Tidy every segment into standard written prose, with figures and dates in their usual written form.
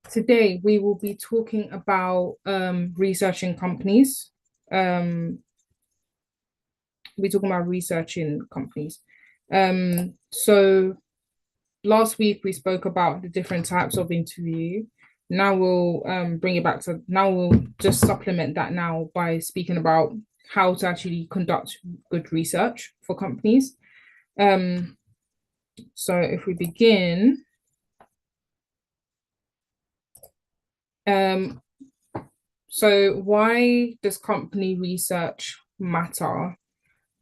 Today we will be talking about researching companies. We're talking about researching companies. So last week we spoke about the different types of interview. Now we'll bring it back to now we'll just supplement that now by speaking about how to actually conduct good research for companies. Um, so if we begin, um, so why does company research matter?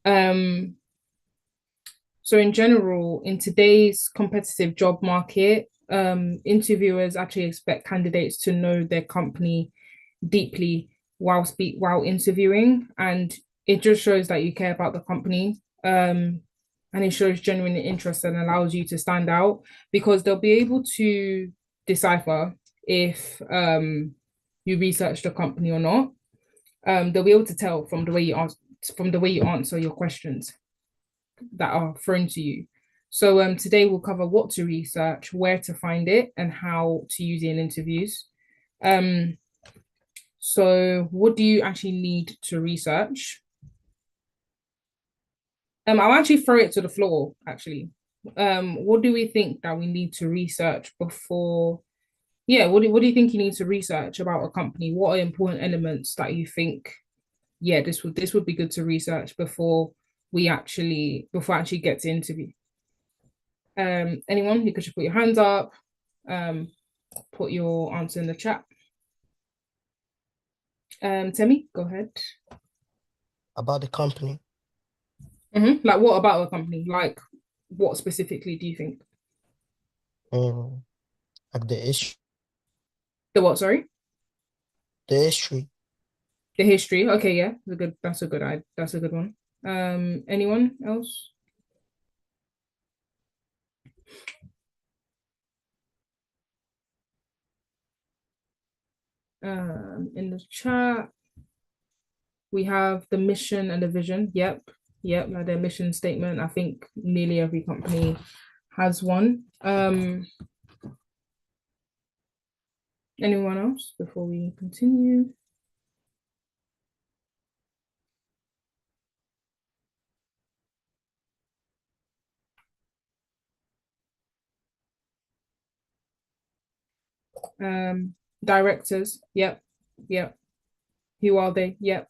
Um, so in general, in today's competitive job market, interviewers actually expect candidates to know their company deeply while interviewing, and it just shows that you care about the company. And it shows genuine interest and allows you to stand out because they'll be able to decipher if you research the company or not. They'll be able to tell from the way you answer your questions that are thrown to you. So today we'll cover what to research, where to find it, and how to use it in interviews. Um, so what do you actually need to research? I'll actually throw it to the floor, actually. What do we think that we need to research before? Yeah, what do you think you need to research about a company? What are important elements that you think, yeah, this would be good to research before actually get to interview? Anyone, you could just put your hands up, um, put your answer in the chat. Temi, go ahead. About the company. Like, what about a company? Like, what specifically do you think? Mm, like The what? Sorry, the history. the history. Okay, yeah, that's a good. That's a good one. Anyone else? In the chat, we have the mission and the vision. Yep, like their mission statement. I think nearly every company has one. Anyone else before we continue? Directors. Yep. Who are they? Yep.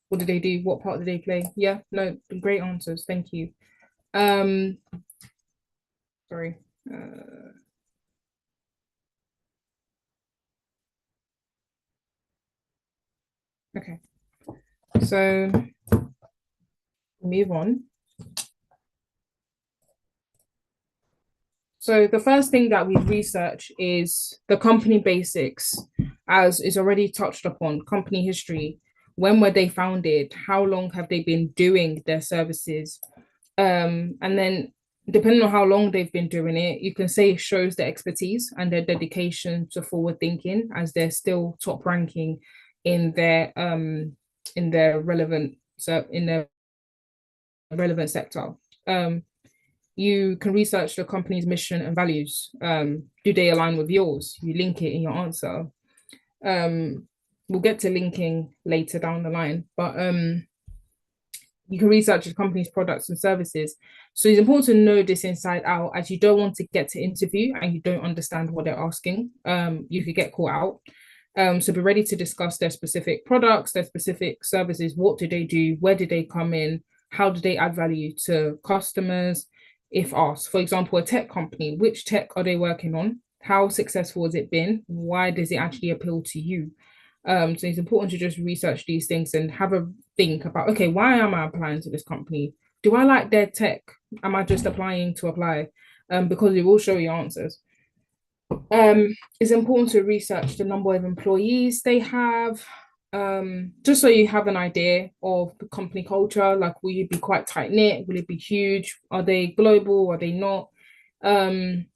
What do they do? What part do they play? Yeah, no, great answers. Thank you. Um, sorry. Okay, so move on. So the first thing that we research is the company basics, as is already touched upon, company history. When were they founded? How long have they been doing their services? And then depending on how long they've been doing it, you can say it shows their expertise and their dedication to forward thinking, as they're still top ranking in their relevant sector. You can research the company's mission and values. Do they align with yours? You link it in your answer. Um, we'll get to linking later down the line, but you can research the company's products and services. So it's important to know this inside out, as you don't want to get to interview and you don't understand what they're asking. You could get caught out. So be ready to discuss their specific products, their specific services. What do they do? Where do they come in? How do they add value to customers? If asked, for example, a tech company, which tech are they working on? How successful has it been? Why does it actually appeal to you? So it's important to just research these things and have a think about, okay, why am I applying to this company? Do I like their tech? Am I just applying to apply? Because it will show you answers. It's important to research the number of employees they have, just so you have an idea of the company culture. Like, will you be quite tight knit? Will it be huge? Are they global? Are they not? Um,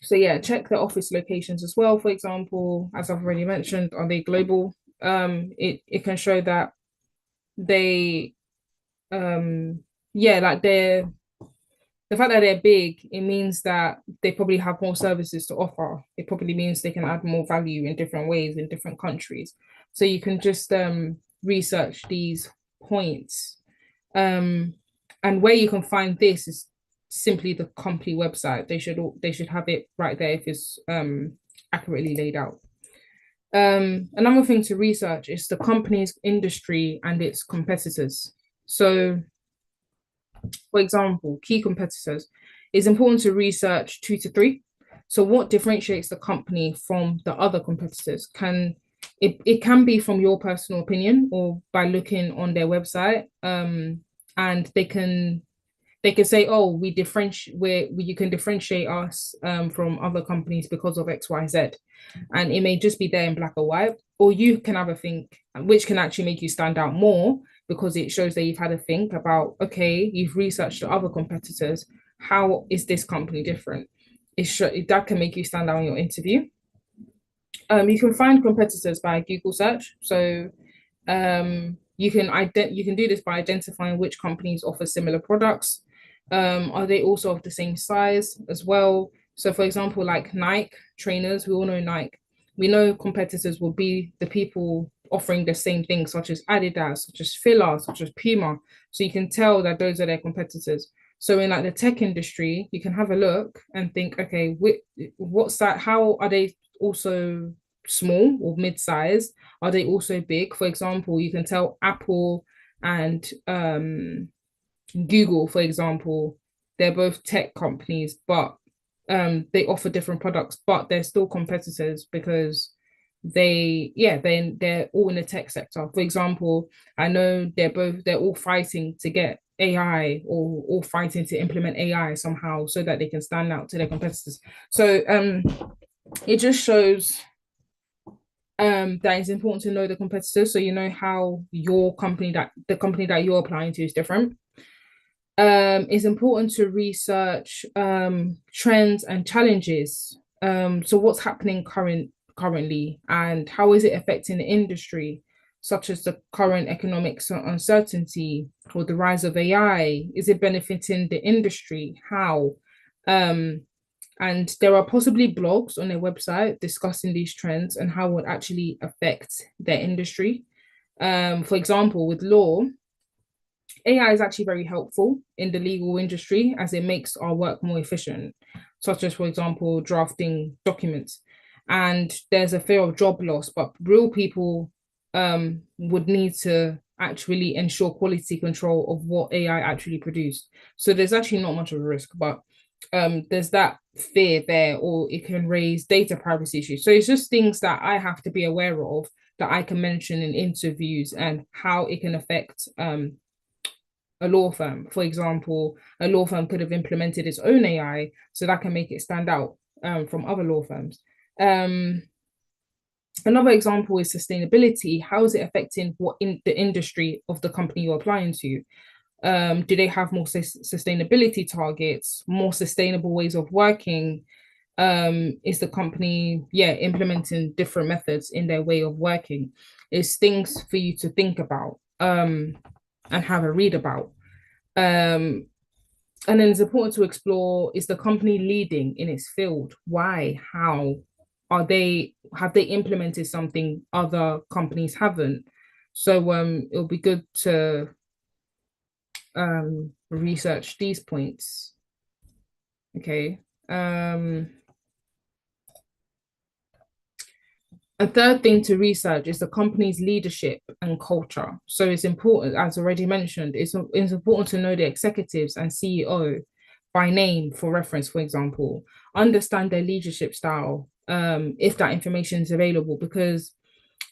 so yeah, check the office locations as well. For example, as I've already mentioned, are they global? It can show that they, yeah, like the fact that they're big, it means that they probably have more services to offer. It probably means they can add more value in different ways in different countries. So you can just research these points. And where you can find this is simply the company website. They should have it right there if it's accurately laid out. Another thing to research is the company's industry and its competitors. So, for example, key competitors, it's important to research 2 to 3. So, what differentiates the company from the other competitors? It can be from your personal opinion or by looking on their website. And they can say, oh, we differentiate where you can differentiate us from other companies because of XYZ. And it may just be there in black or white, or you can have a think, which can actually make you stand out more because it shows that you've had a think about, okay, you've researched the other competitors. How is this company different? That can make you stand out in your interview. You can find competitors by Google search. So you can do this by identifying which companies offer similar products. Are they also of the same size as well? So, for example, like Nike trainers, we all know Nike. We know competitors will be the people offering the same things, such as Adidas, such as Fila, such as Puma. So you can tell that those are their competitors. So in like the tech industry, you can have a look and think, okay, what side? How are they also small or mid-size? Are they also big? For example, you can tell Apple and Google, for example, they're both tech companies, but they offer different products, but they're still competitors because they're all in the tech sector. For example, I know they're all fighting to get AI or all fighting to implement AI somehow so that they can stand out to their competitors. So it just shows that it's important to know the competitors so you know how the company that you're applying to is different. It's important to research trends and challenges. So what's happening currently and how is it affecting the industry, such as the current economic uncertainty or the rise of AI? Is it benefiting the industry? How? And there are possibly blogs on their website discussing these trends and how it would actually affect their industry. For example, with law, AI is actually very helpful in the legal industry as it makes our work more efficient, such as, for example, drafting documents. And there's a fear of job loss, but real people would need to actually ensure quality control of what AI actually produced. So there's actually not much of a risk, but there's that fear there, or it can raise data privacy issues. So it's just things that I have to be aware of that I can mention in interviews and how it can affect a law firm. For example, a law firm could have implemented its own AI, so that can make it stand out from other law firms. Another example is sustainability. How is it affecting what in the industry of the company you're applying to? Do they have more sustainability targets, more sustainable ways of working? Is the company, implementing different methods in their way of working? It's things for you to think about and have a read about. And then it's important to explore, is the company leading in its field? Why? How? Have they implemented something other companies haven't? So it'll be good to research these points. Okay. A third thing to research is the company's leadership and culture. So it's important, as already mentioned, it's important to know the executives and CEO by name for reference, for example. Understand their leadership style, if that information is available, because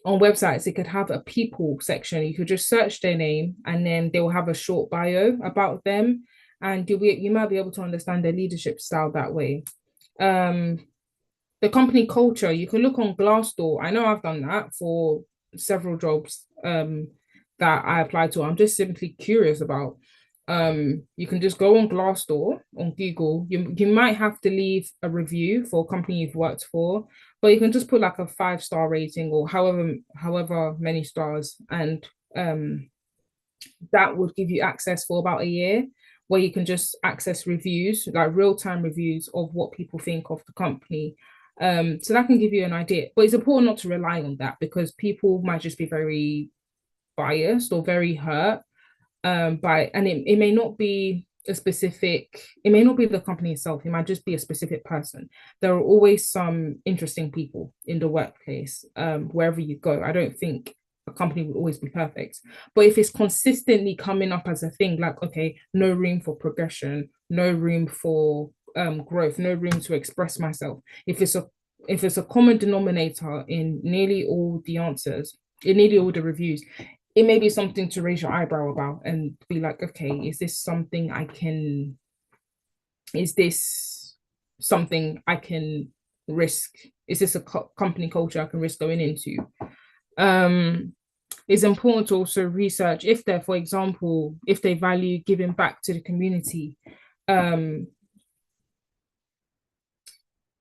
on websites, it could have a people section. You could just search their name and then they will have a short bio about them. And you might be able to understand their leadership style that way. The company culture, you can look on Glassdoor. I know I've done that for several jobs that I applied to. I'm just simply curious about. You can just go on Glassdoor on Google. You might have to leave a review for a company you've worked for, but you can just put like a 5-star rating or however many stars, and that would give you access for about a year where you can just access reviews, like real-time reviews of what people think of the company. So that can give you an idea, but it's important not to rely on that because people might just be very biased or very hurt by, and it may not be a specific, it may not be the company itself, it might just be a specific person. There are always some interesting people in the workplace, wherever you go. I don't think a company will always be perfect, but if it's consistently coming up as a thing, like, okay, no room for progression, no room for growth, no room to express myself, if it's a common denominator in nearly all the answers, in nearly all the reviews, it may be something to raise your eyebrow about and be like, okay, is this something I can, is this something I can risk? Is this a company culture I can risk going into? It's important to also research if they're, for example, if they value giving back to the community.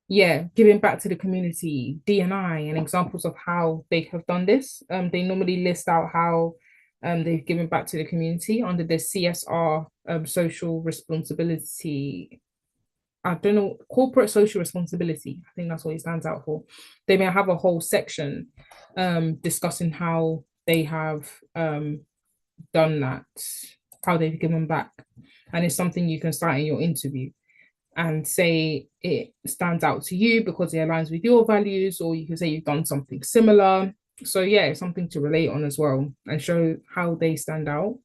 Giving back to the community, D&I, and examples of how they have done this. They normally list out how they've given back to the community under the CSR, social responsibility. I don't know, corporate social responsibility. I think that's what it stands out for. They may have a whole section discussing how they have done that, how they've given back. And it's something you can start in your interview and say it stands out to you because it aligns with your values, or you can say you've done something similar. So yeah, it's something to relate on as well and show how they stand out.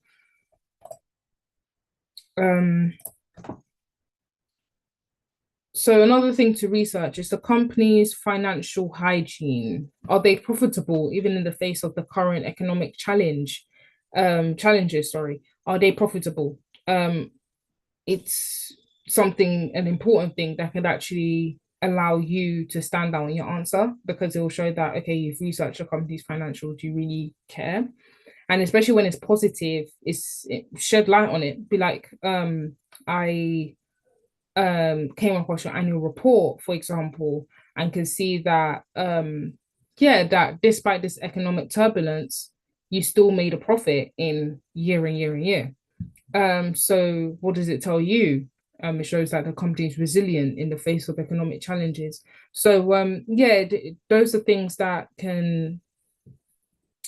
So another thing to research is the company's financial hygiene. Are they profitable even in the face of the current economic challenges, sorry. Are they profitable? It's an important thing that could actually allow you to stand out in your answer, because it will show that, okay, you've researched your company's financial, do you really care? And especially when it's positive, it shed light on it. Be like, I came across your annual report, for example, and can see that that despite this economic turbulence, you still made a profit in year and year and year. So what does it tell you? It shows that the company is resilient in the face of economic challenges. So those are things that can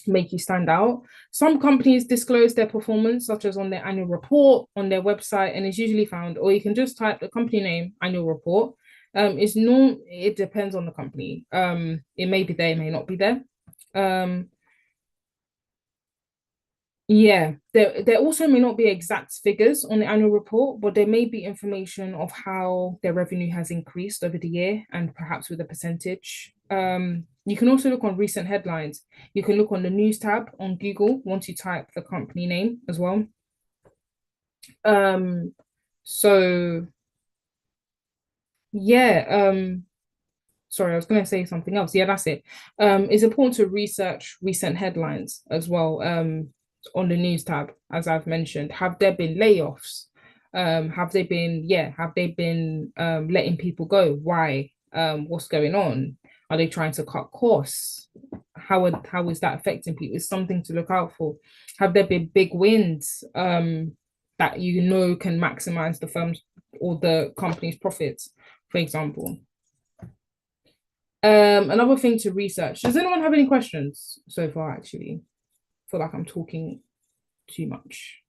make you stand out. Some companies disclose their performance, such as on their annual report on their website, and it's usually found, or you can just type the company name, annual report. It depends on the company. It may be there, it may not be there. There also may not be exact figures on the annual report, but there may be information of how their revenue has increased over the year and perhaps with a percentage. You can also look on recent headlines. You can look on the news tab on Google once you type the company name as well. Sorry, I was going to say something else. Yeah, that's it. It's important to research recent headlines as well. On the news tab, as I've mentioned, have there been layoffs? Have they been letting people go? Why? What's going on? Are they trying to cut costs? How is that affecting people? It's something to look out for. Have there been big wins that you know can maximize the firm's or the company's profits, for example? Another thing to research. Does anyone have any questions so far, actually? I feel like I'm talking too much.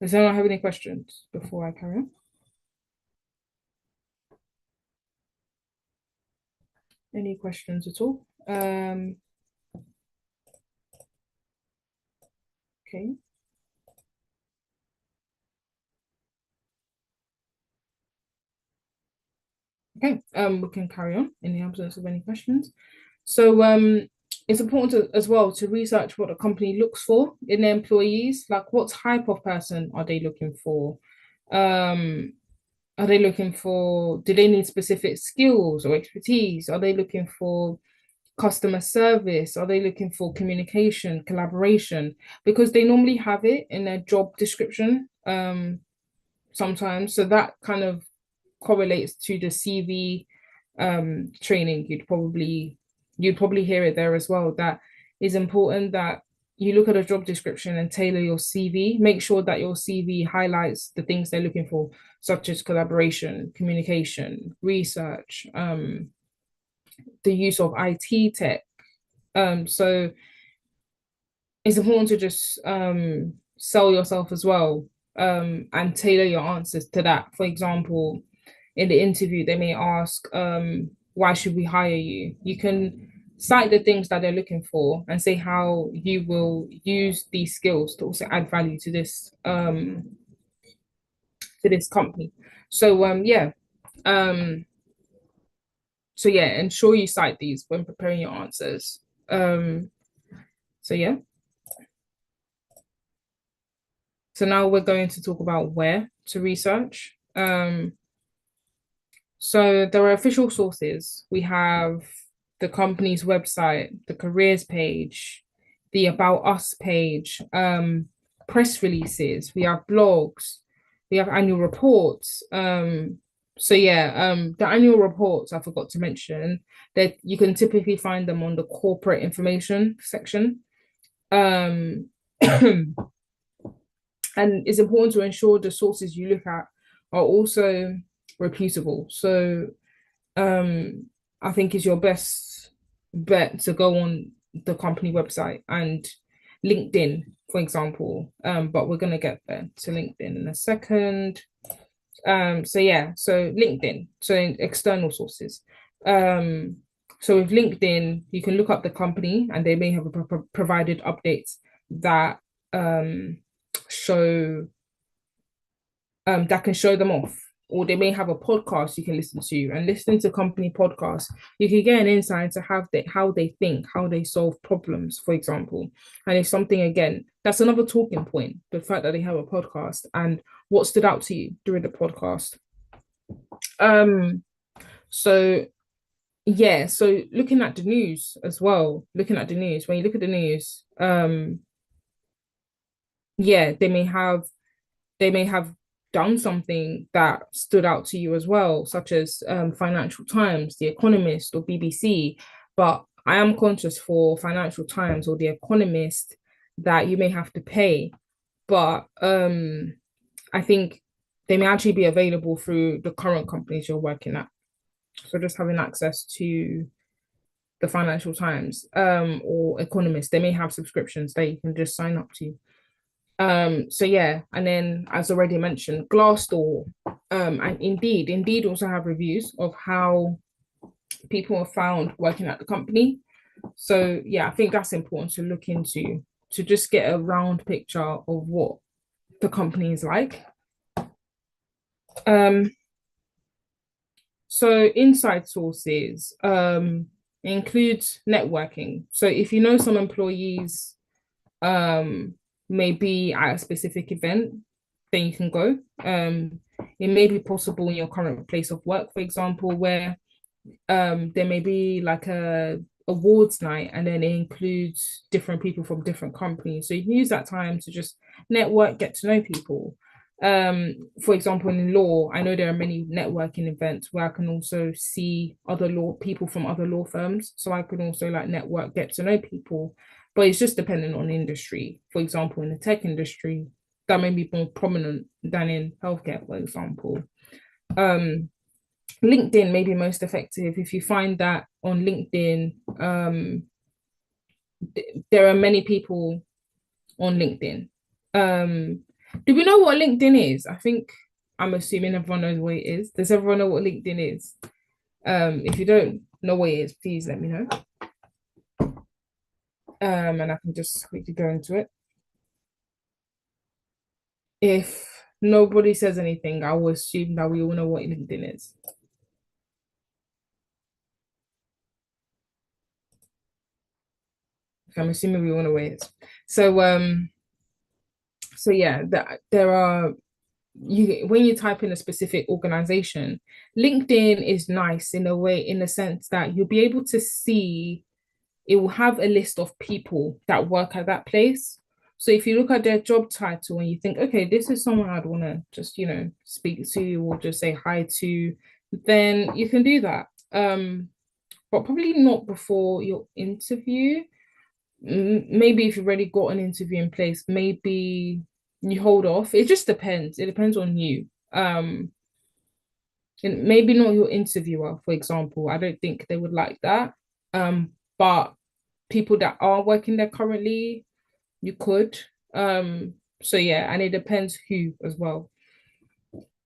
Does anyone have any questions before I carry on? Any questions at all? Okay. Okay, we can carry on in the absence of any questions. So it's important as well to research what a company looks for in their employees. Like, what type of person are they looking for? Do they need specific skills or expertise? Are they looking for customer service? Are they looking for communication, collaboration? Because they normally have it in their job description sometimes. So that kind of correlates to the CV training. You'd probably hear it there as well. That is important, that you look at a job description and tailor your CV. Make sure that your CV highlights the things they're looking for, such as collaboration, communication, research, the use of IT tech. So it's important to just sell yourself as well, and tailor your answers to that. For example, in the interview, they may ask, why should we hire you? You can cite the things that they're looking for and say how you will use these skills to also add value to this company. So yeah. Um, so yeah, ensure you cite these when preparing your answers. So yeah. So now we're going to talk about where to research. So there are official sources. We have the company's website, the careers page, the About Us page, press releases, we have blogs, we have annual reports. So yeah, the annual reports I forgot to mention that you can typically find them on the corporate information section. Um, and it's important to ensure the sources you look at are also reputable. So I think is your best bet to go on the company website and LinkedIn, for example. But we're gonna get there to LinkedIn in a second. So yeah, so LinkedIn, so in external sources. So with LinkedIn, you can look up the company and they may have provided updates that show that can show them off, or they may have a podcast you can listen to, and listening to company podcasts you can get an insight into how they think, how they solve problems, for example. And it's something, again, that's another talking point, the fact that they have a podcast and what stood out to you during the podcast. So yeah, so looking at the news as well, looking at the news, when you look at the news, yeah, they may have done something that stood out to you as well, such as Financial Times, The Economist, or BBC. But I am conscious for Financial Times or The Economist that you may have to pay. But I think they may actually be available through the current companies you're working at. So just having access to the Financial Times or Economist, they may have subscriptions that you can just sign up to. So yeah, and then as already mentioned, Glassdoor, and Indeed also have reviews of how people are found working at the company. So yeah, I think that's important to look into to just get a round picture of what the company is like. So inside sources includes networking. So if you know some employees may be at a specific event, then you can go. It may be possible in your current place of work, for example, where there may be like a awards night and then it includes different people from different companies. So you can use that time to just network, get to know people. For example, in law, I know there are many networking events where I can also see other law people from other law firms. So I can also like network, get to know people. But it's just dependent on the industry. For example, in the tech industry, that may be more prominent than in healthcare, for example. LinkedIn may be most effective if you find that on LinkedIn, there are many people on LinkedIn. Do we know what LinkedIn is? I think I'm assuming everyone knows what it is. Does everyone know what LinkedIn is? If you don't know what it is, please let me know. And I can just quickly go into it. If nobody says anything, I will assume that we all know what LinkedIn is. I'm assuming we all know what it is. So yeah, there are you when you type in a specific organization, LinkedIn is nice in a way, in the sense that you'll be able to see, it will have a list of people that work at that place. So if you look at their job title and you think, okay, this is someone I'd want to just, speak to or just say hi to, then you can do that. But probably not before your interview. maybe if you've already got an interview in place, maybe you hold off. It just depends. It depends on you. And maybe not your interviewer, for example. I don't think they would like that. But people that are working there currently, you could. So yeah, and it depends who as well.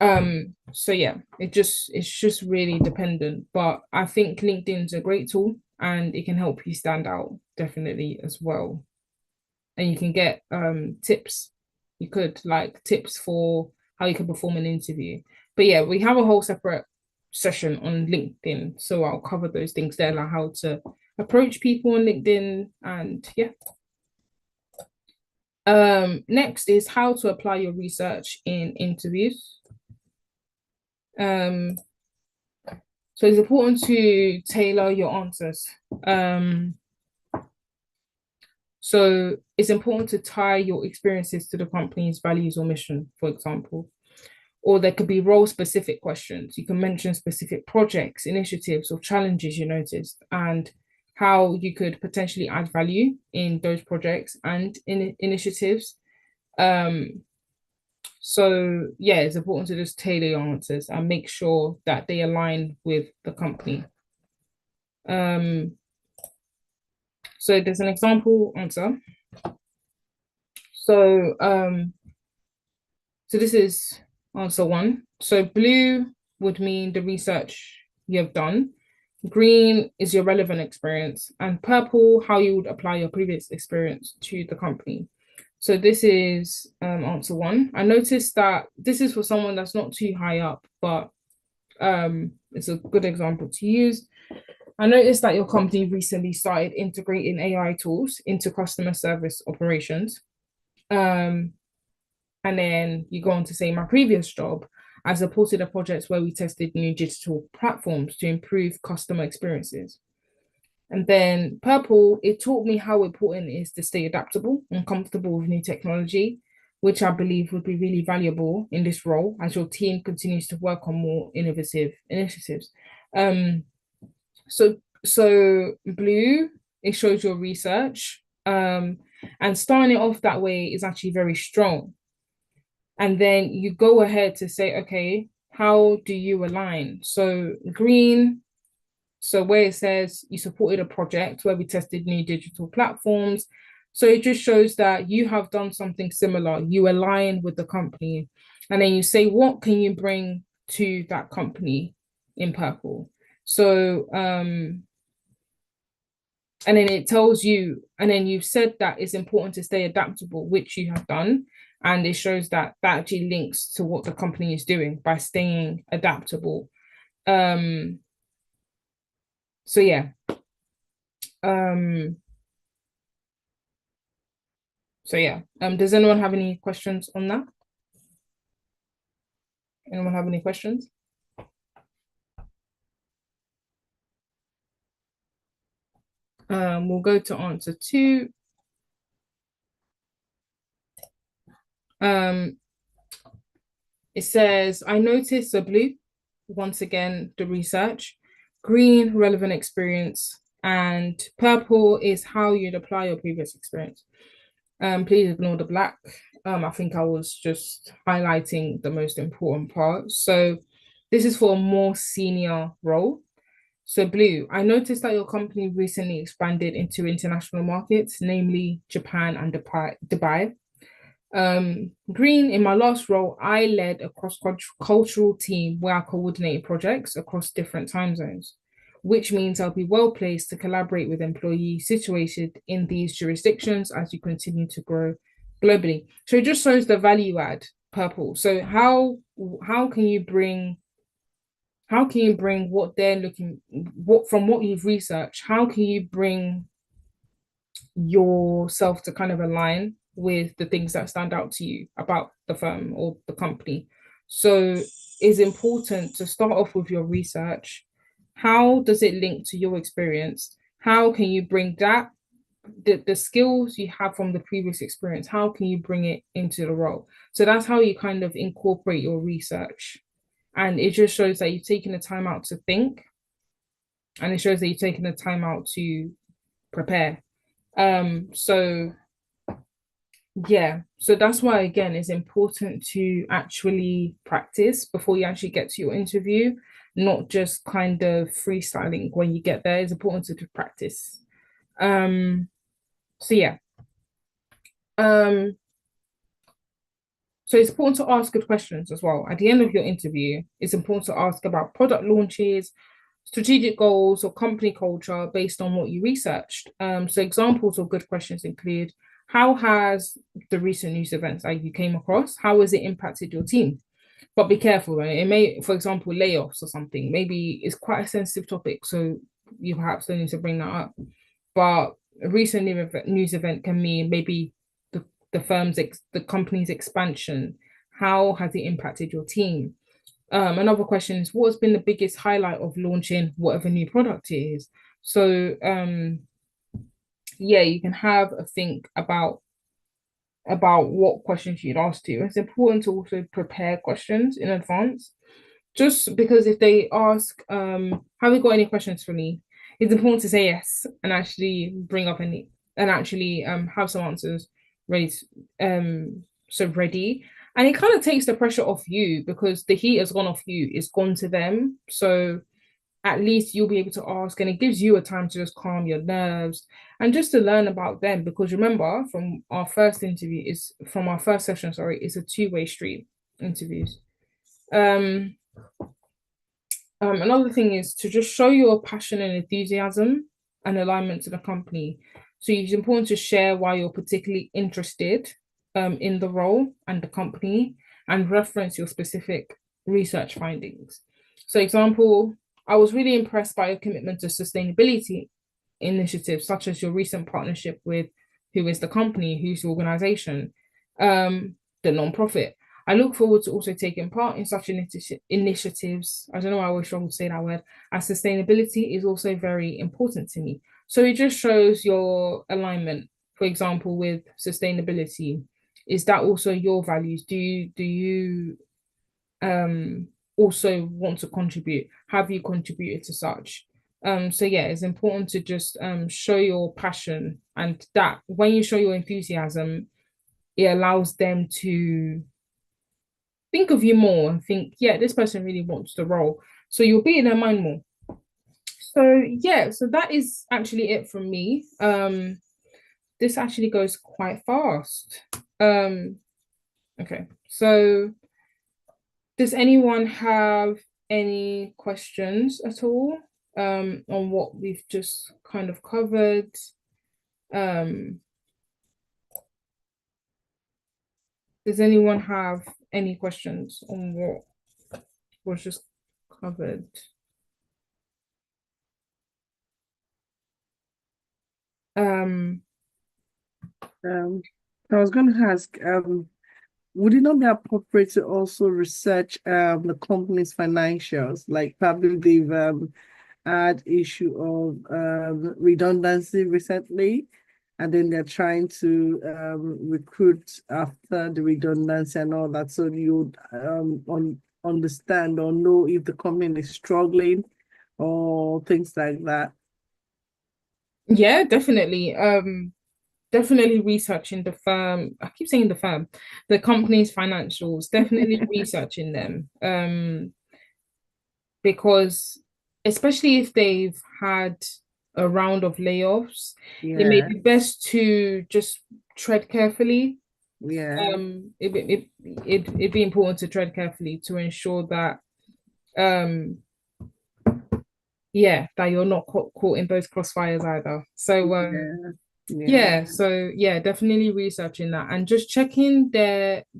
So yeah, it's just really dependent. But I think LinkedIn's a great tool and it can help you stand out definitely as well. And you can get tips. You could like tips for how you can perform an interview. But yeah, we have a whole separate session on LinkedIn. So I'll cover those things there, like how to approach people on LinkedIn and yeah. Next is how to apply your research in interviews. So it's important to tailor your answers. So it's important to tie your experiences to the company's values or mission, for example. Or there could be role specific questions. You can mention specific projects, initiatives, or challenges you noticed, and how you could potentially add value in those projects and in initiatives. So yeah, it's important to just tailor your answers and make sure that they align with the company. So there's an example answer. So this is answer one. So blue would mean the research you have done. Green is your relevant experience, and purple, how you would apply your previous experience to the company. So this is answer one. I noticed that this is for someone that's not too high up, but it's a good example to use. I noticed that your company recently started integrating AI tools into customer service operations. And then you go on to say, my previous job, I supported a project where we tested new digital platforms to improve customer experiences. And then purple, it taught me how important it is to stay adaptable and comfortable with new technology, which I believe would be really valuable in this role as your team continues to work on more innovative initiatives. Um, so blue, it shows your research. And starting it off that way is actually very strong. And then you go ahead to say, okay, how do you align? So green, so where it says you supported a project where we tested new digital platforms. So it just shows that you have done something similar. You align with the company. And then you say, what can you bring to that company in purple? So and then it tells you, and then you've said that it's important to stay adaptable, which you have done. And it shows that that actually links to what the company is doing by staying adaptable. So yeah. Um, so yeah. Does anyone have any questions on that? Anyone have any questions? We'll go to answer two. Um, it says, I noticed the blue, once again, the research, green, relevant experience, and purple is how you'd apply your previous experience. Please ignore the black. I think I was just highlighting the most important part. So this is for a more senior role. So blue, I noticed that your company recently expanded into international markets, namely Japan and Dubai. Green, in my last role, I led a cross-cultural team where I coordinated projects across different time zones, which means I'll be well placed to collaborate with employees situated in these jurisdictions as you continue to grow globally. So it just shows the value add purple. So how can you bring what they're looking what from what you've researched, how can you bring yourself to kind of align with the things that stand out to you about the firm or the company? So it's important to start off with your research. How does it link to your experience? How can you bring that the skills you have from the previous experience, how can you bring it into the role? So that's how you kind of incorporate your research. And it just shows that you've taken the time out to think, and it shows that you've taken the time out to prepare. So yeah, so that's why again it's important to actually practice before you actually get to your interview, not just kind of freestyling when you get there. It's important to practice. Um, so yeah. Um, so it's important to ask good questions as well. At the end of your interview, it's important to ask about product launches, strategic goals, or company culture based on what you researched. So examples of good questions include how has the recent news events that you came across, how has it impacted your team? But be careful, right? It may, for example, layoffs or something, maybe it's quite a sensitive topic. So you perhaps don't need to bring that up. But a recent news event can mean maybe the company's expansion. How has it impacted your team? Another question is what has been the biggest highlight of launching whatever new product it is? So yeah, you can have a think about what questions you'd ask to. It's important to also prepare questions in advance. Just because if they ask, have you got any questions for me? It's important to say yes and actually bring up any and actually have some answers ready so ready. And it kind of takes the pressure off you because the heat has gone off you, it's gone to them. So at least you'll be able to ask and it gives you a time to just calm your nerves and just to learn about them because remember from our first session, sorry, it's a two-way street interviews. um Another thing is to just show your passion and enthusiasm and alignment to the company. So it's important to share why you're particularly interested in the role and the company and reference your specific research findings. So, example, I was really impressed by your commitment to sustainability initiatives, such as your recent partnership with who is the company, who's the organization, the nonprofit. I look forward to also taking part in such initiatives. I don't know why I always struggle to say that word. As sustainability is also very important to me. So it just shows your alignment. For example, with sustainability, is that also your values? Do you also want to contribute? Have you contributed to such? So yeah, it's important to just show your passion and that when you show your enthusiasm, it allows them to think of you more and think, yeah, this person really wants the role. So you'll be in their mind more. So yeah, so that is actually it from me. This actually goes quite fast. Okay, so does anyone have any questions at all on what we've just kind of covered? Um, does anyone have any questions on what was just covered? Um, I was going to ask, would it not be appropriate to also research the company's financials? Like probably they've had issue of redundancy recently, and then they're trying to recruit after the redundancy and all that. So you understand or know if the company is struggling or things like that. yeah, definitely. Definitely researching the firm. I keep saying the firm, the company's financials, definitely researching them. Because especially if they've had a round of layoffs, it may Yeah, be best to just tread carefully. yeah, It'd be important to tread carefully to ensure that um yeah, that you're not caught in those crossfires either. So yeah, yeah, yeah, so yeah, definitely researching that and just checking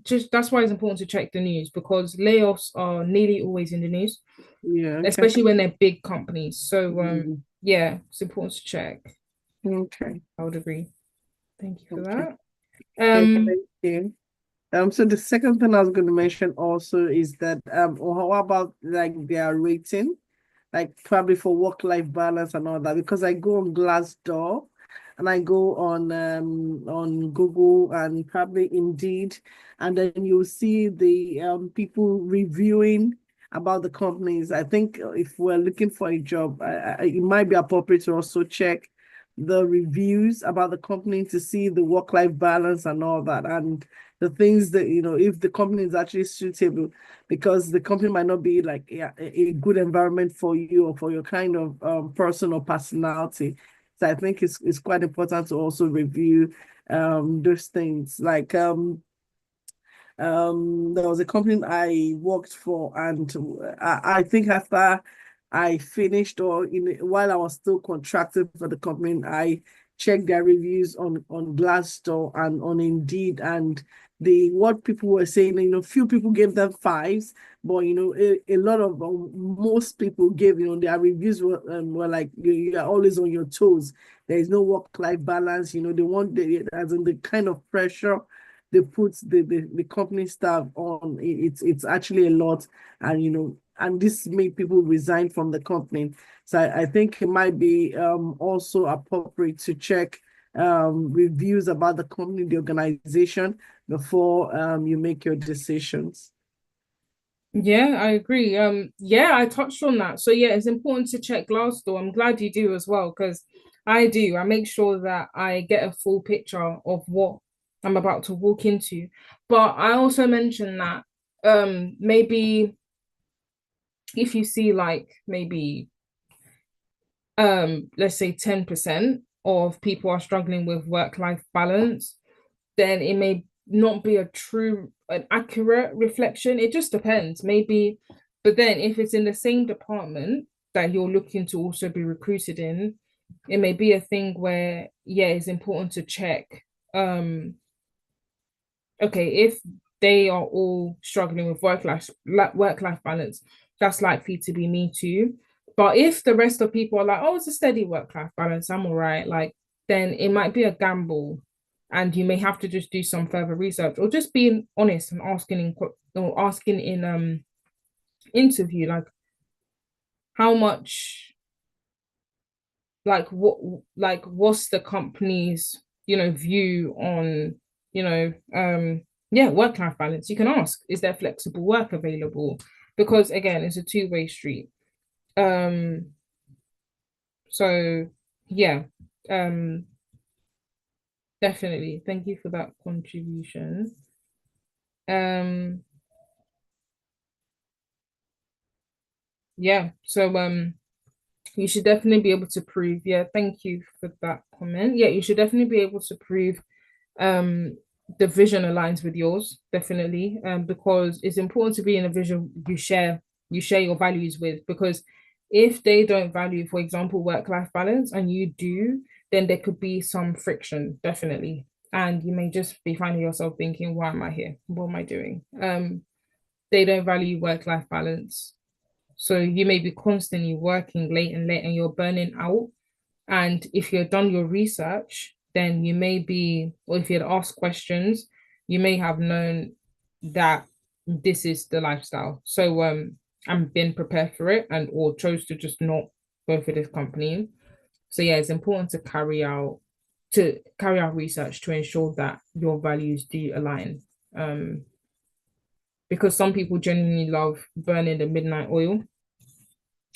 just that's why it's important to check the news because layoffs are nearly always in the news, yeah. Okay. especially when they're big companies. So Mm, yeah, it's important to check. okay. I would agree. Thank you for Okay. that. Okay, Um, thank you. So the second thing I was going to mention also is that how about like their rating, like probably for work-life balance and all that, because I go on Glassdoor and I go on Google and probably Indeed, and then you'll see the people reviewing about the companies. I think if we're looking for a job, it might be appropriate to also check the reviews about the company to see the work-life balance and all that, and the things that, if the company is actually suitable, because the company might not be like a good environment for you or for your kind of person or personality. So I think it's quite important to also review those things. Like there was a company I worked for, and I think after I finished, or while I was still contracted for the company, I checked their reviews on Glassdoor and on Indeed, and what people were saying, few people gave them fives, but a lot of most people gave, their reviews were like, you are always on your toes. There is no work-life balance. They want as in the kind of pressure they put the company staff on. It's actually a lot, and this made people resign from the company. So I think it might be also appropriate to check reviews about the company, the organization, before you make your decisions. Yeah, I agree. Yeah, I touched on that. So yeah, it's important to check Glassdoor. I'm glad you do as well, because I do. I make sure that I get a full picture of what I'm about to walk into. But I also mentioned that maybe if you see like maybe let's say 10% of people are struggling with work-life balance, then it may not be an accurate reflection. It just depends, maybe. But then if it's in the same department that you're looking to also be recruited in, it may be a thing where, yeah, it's important to check. Okay, if they are all struggling with work-life balance, that's likely to be me too. But if the rest of people are like, oh, it's a steady work-life balance, I'm all right, like, then it might be a gamble, and you may have to just do some further research, or just being honest and asking in interview, like, how much, what's the company's view on, you know yeah, work-life balance. You can ask, is there flexible work available? Because again, it's a two-way street. um so yeah, um definitely thank you for that contribution. um yeah, so you should definitely be able to prove, yeah, thank you for that comment. Yeah, you should definitely be able to prove um the vision aligns with yours, definitely, because it's important to be in a vision you share your values with, because if they don't value, for example, work-life balance, and you do, then there could be some friction, definitely, and you may just be finding yourself thinking, why am I here, what am I doing? They don't value work-life balance, so you may be constantly working late and late, and you're burning out. And if you've done your research, then you may be, or if you had asked questions, you may have known that this is the lifestyle. So I'm being prepared for it, and or chose to just not go for this company. So yeah, it's important to carry out research to ensure that your values do align. Um, because some people genuinely love burning the midnight oil.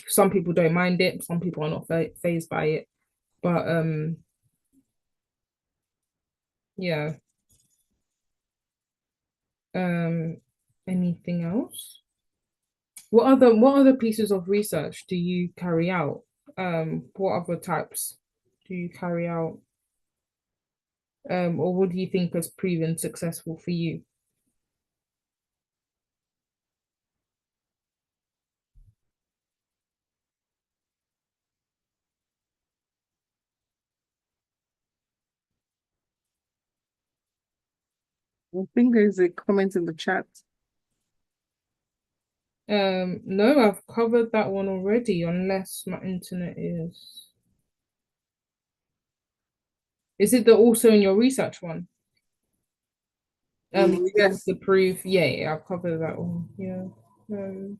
Some people don't mind it. Some people are not phased by it. But yeah. Um, anything else? What other pieces of research do you carry out? What other types do you carry out? Or what do you think has proven successful for you? I think there's a comment in the chat. No, I've covered that one already, unless my internet is. Is it the also in your research one? Yes. The proof. Yeah, yeah, I've covered that one. Yeah. Um,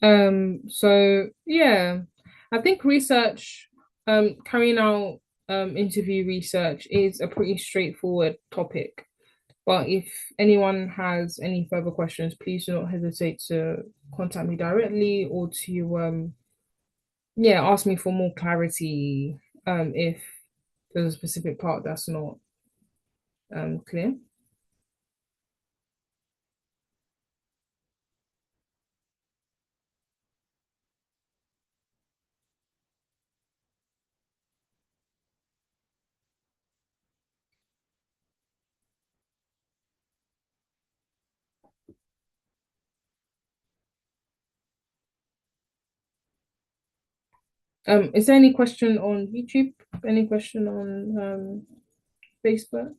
So yeah, I think research, carrying out interview research is a pretty straightforward topic. But if anyone has any further questions, please do not hesitate to contact me directly or to yeah, ask me for more clarity if there's a specific part that's not clear. Is there any question on YouTube? Any question on Facebook?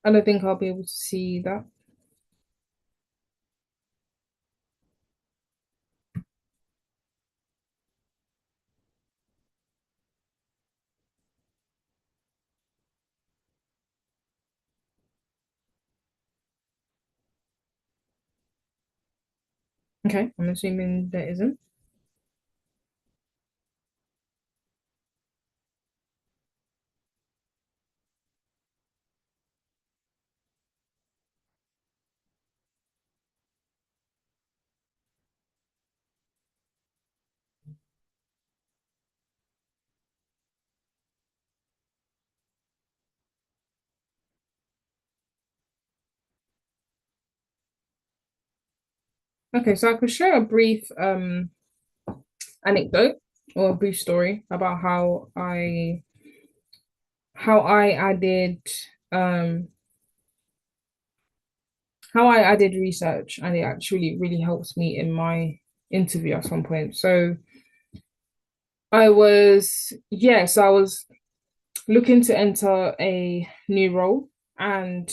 I don't think I'll be able to see that. Okay, I'm assuming there isn't. Okay, so I could share a brief anecdote or a brief story about how I added um how I added research, and it actually really helps me in my interview at some point. So I was looking to enter a new role, and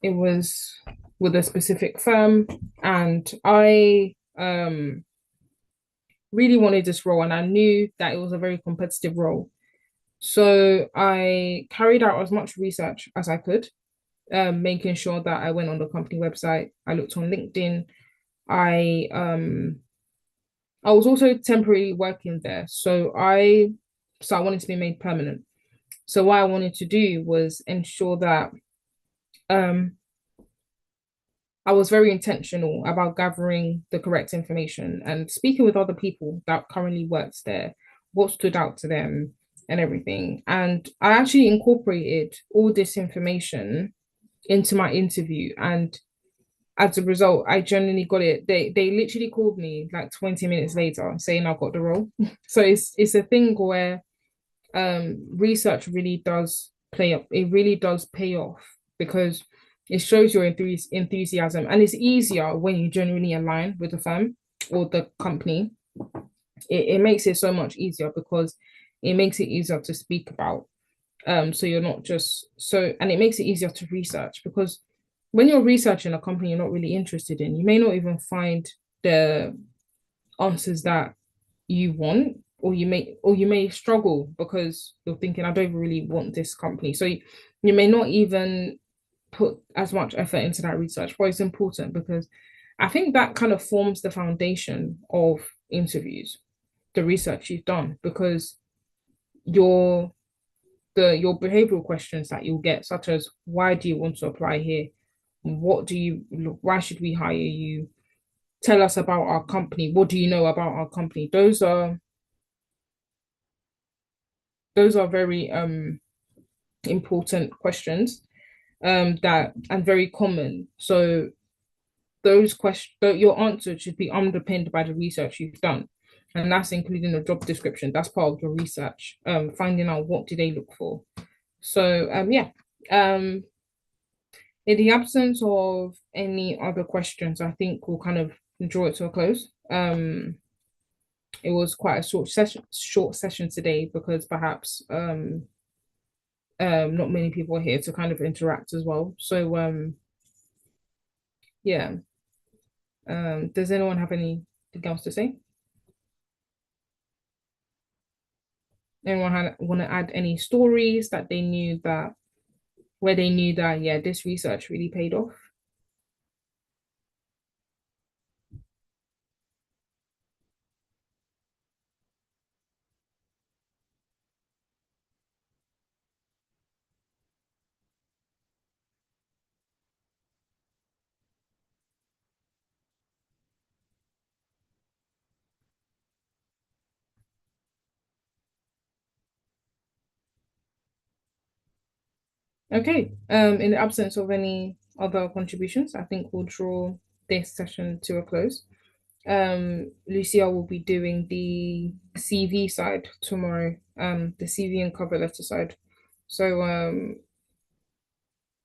it was with a specific firm, and I really wanted this role, and I knew that it was a very competitive role. So I carried out as much research as I could, making sure that I went on the company website, I looked on LinkedIn. I um I was also temporarily working there, so I wanted to be made permanent. So what I wanted to do was ensure that um I was very intentional about gathering the correct information and speaking with other people that currently works there, what stood out to them and everything. And I actually incorporated all this information into my interview. And as a result, I genuinely got it. They literally called me like 20 minutes later saying I got the role. So it's a thing where research really does play up, it really does pay off because it shows your enthusiasm, and it's easier when you genuinely align with the firm or the company. It makes it so much easier because it makes it easier to speak about. So you're not just so, and it makes it easier to research because when you're researching a company you're not really interested in, you may not even find the answers that you want, or you may struggle because you're thinking, I don't really want this company. So you may not even put as much effort into that research, but it's important because I think that kind of forms the foundation of interviews, the research you've done, because your your behavioral questions that you'll get, such as why do you want to apply here? Why should we hire you? Tell us about our company. What do you know about our company? Those are very important questions that and very common. So those questions, your answer should be underpinned by the research you've done, and that's including the job description. That's part of your research. Finding out what do they look for. So yeah. In the absence of any other questions, I think we'll kind of draw it to a close. It was quite a short session today because perhaps not many people are here to kind of interact as well. So yeah. Does anyone have anything else to say? Anyone want to add any stories that they knew that where they knew that yeah, this research really paid off? Okay, in the absence of any other contributions, I think we'll draw this session to a close. Lucia will be doing the CV side tomorrow, the CV and cover letter side. So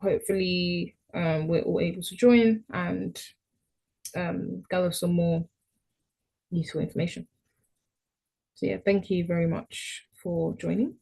hopefully we're all able to join and gather some more useful information. So yeah, thank you very much for joining.